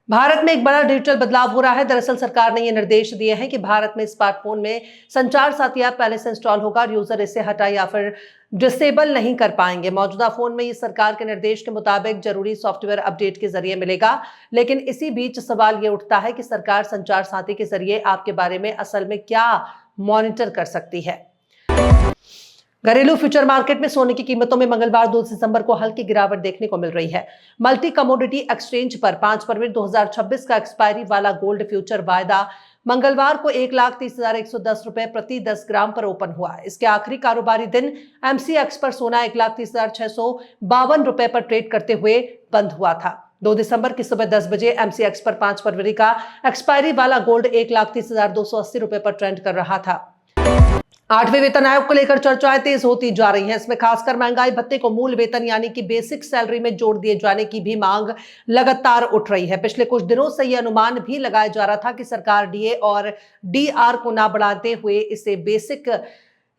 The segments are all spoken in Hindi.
भारत में एक बड़ा डिजिटल बदलाव हो रहा है। दरअसल सरकार ने ये निर्देश दिए हैं कि भारत में स्मार्टफोन में संचार साथी ऐप पहले से इंस्टॉल होगा और यूजर इसे हटा या फिर डिसेबल नहीं कर पाएंगे। मौजूदा फोन में इस सरकार के निर्देश के मुताबिक जरूरी सॉफ्टवेयर अपडेट के जरिए मिलेगा, लेकिन इसी बीच सवाल ये उठता है कि सरकार संचार साथी के जरिए आपके बारे में असल में क्या मॉनिटर कर सकती है। घरेलू फ्यूचर मार्केट में सोने की कीमतों में मंगलवार 2 दिसंबर को हल्की गिरावट देखने को मिल रही है। मल्टी कमोडिटी एक्सचेंज पर 5 फरवरी 2026 का एक्सपायरी वाला गोल्ड फ्यूचर वायदा मंगलवार को 1,30,110 रुपए प्रति 10 ग्राम पर ओपन हुआ। इसके आखिरी कारोबारी दिन एमसीएक्स पर सोना 1,30,652 रुपए पर ट्रेड करते हुए बंद हुआ था। 2 दिसंबर की सुबह 10 बजे एमसीएक्स पर 5 फरवरी का एक्सपायरी वाला गोल्ड 1,30,280 रुपए पर ट्रेंड कर रहा था। 8वें वेतन आयोग को लेकर चर्चाएं तेज होती जा रही हैं। इसमें खासकर महंगाई भत्ते को मूल वेतन यानी कि बेसिक सैलरी में जोड़ दिए जाने की भी मांग लगातार उठ रही है। पिछले कुछ दिनों से यह अनुमान भी लगाया जा रहा था कि सरकार डीए और डीआर को ना बढ़ाते हुए इसे बेसिक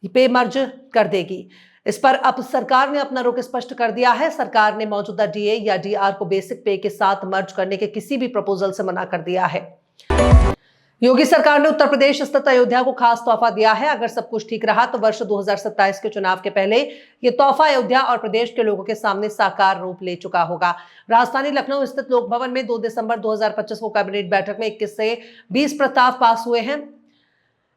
पे मर्ज कर देगी। इस पर अब सरकार ने अपना रुख स्पष्ट कर दिया है। सरकार ने मौजूदा डीए या डीआर को बेसिक पे के साथ मर्ज करने के किसी भी प्रपोजल से मना कर दिया है। योगी सरकार ने उत्तर प्रदेश स्थित अयोध्या को खास तोहफा दिया है। अगर सब कुछ ठीक रहा तो वर्ष 2027 के चुनाव के पहले यह तोहफा अयोध्या और प्रदेश के लोगों के सामने साकार रूप ले चुका होगा। राजधानी लखनऊ स्थित लोक भवन में 2 दिसंबर 2025 को कैबिनेट बैठक में 21 से 20 प्रस्ताव पास हुए हैं।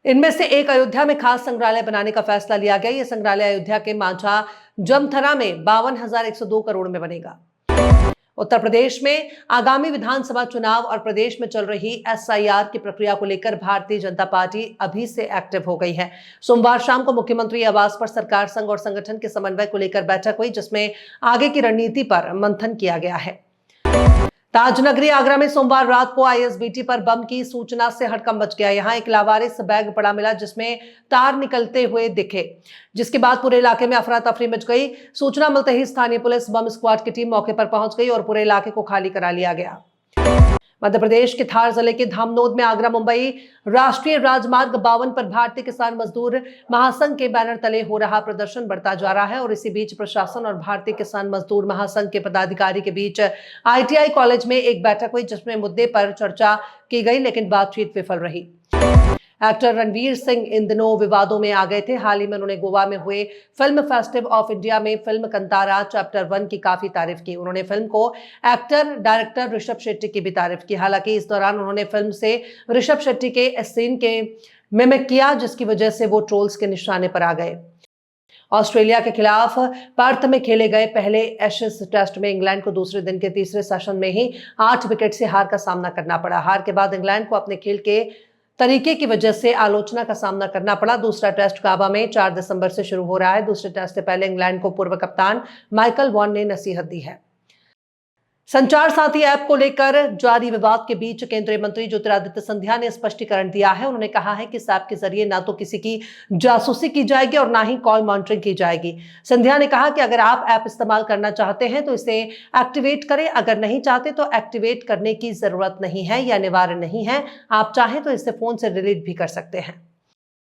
इनमें से एक अयोध्या में खास संग्रहालय बनाने का फैसला लिया गया। यह संग्रहालय अयोध्या के मांझा जमथरा में 52,102 करोड़ में बनेगा। उत्तर प्रदेश में आगामी विधानसभा चुनाव और प्रदेश में चल रही एसआईआर की प्रक्रिया को लेकर भारतीय जनता पार्टी अभी से एक्टिव हो गई है। सोमवार शाम को मुख्यमंत्री आवास पर सरकार संघ और संगठन के समन्वय को लेकर बैठक हुई, जिसमें आगे की रणनीति पर मंथन किया गया है। ताजनगरी आगरा में सोमवार रात को आईएसबीटी पर बम की सूचना से हड़कंप मच गया। यहां एक लावारिस बैग पड़ा मिला जिसमें तार निकलते हुए दिखे, जिसके बाद पूरे इलाके में अफरा तफरी मच गई। सूचना मिलते ही स्थानीय पुलिस बम स्क्वाड की टीम मौके पर पहुंच गई और पूरे इलाके को खाली करा लिया गया। मध्य प्रदेश के धार जिले के धामनोद में आगरा मुंबई राष्ट्रीय राजमार्ग 52 पर भारतीय किसान मजदूर महासंघ के बैनर तले हो रहा प्रदर्शन बढ़ता जा रहा है और इसी बीच प्रशासन और भारतीय किसान मजदूर महासंघ के पदाधिकारी के बीच आईटीआई कॉलेज में एक बैठक हुई, जिसमें मुद्दे पर चर्चा की गई, लेकिन बातचीत विफल रही। एक्टर रणवीर सिंह इन दिनों विवादों में आ गए थे। हाल ही में उन्होंने गोवा में हुए फिल्म फेस्टिवल ऑफ इंडिया में फिल्म कंतारा चैप्टर 1 की काफी तारीफ की। उन्होंने फिल्म को एक्टर डायरेक्टर ऋषभ शेट्टी की भी तारीफ की। हालांकि इस दौरान उन्होंने फिल्म से ऋषभ शेट्टी के इस सीन के मिमिक किया, जिसकी वजह से वो ट्रोल्स के निशाने पर आ गए। ऑस्ट्रेलिया के खिलाफ पर्थ में खेले गए पहले एशेज टेस्ट में इंग्लैंड को दूसरे दिन के तीसरे सेशन में ही 8 विकेट से हार का सामना करना पड़ा। हार के बाद इंग्लैंड को अपने खेल के तरीके की वजह से आलोचना का सामना करना पड़ा। दूसरा टेस्ट काबा में 4 दिसंबर से शुरू हो रहा है। दूसरे टेस्ट से पहले इंग्लैंड को पूर्व कप्तान माइकल वॉन ने नसीहत दी है। संचार साथी ऐप को लेकर जारी विवाद के बीच केंद्रीय मंत्री ज्योतिरादित्य सिंधिया ने स्पष्टीकरण दिया है। उन्होंने कहा है कि इस ऐप के जरिए ना तो किसी की जासूसी की जाएगी और ना ही कॉल मॉनिटरिंग की जाएगी। सिंधिया ने कहा कि अगर आप ऐप इस्तेमाल करना चाहते हैं तो इसे एक्टिवेट करें, अगर नहीं चाहते तो एक्टिवेट करने की जरूरत नहीं है या अनिवार्य नहीं है। आप चाहें तो इसे फोन से डिलीट भी कर सकते हैं।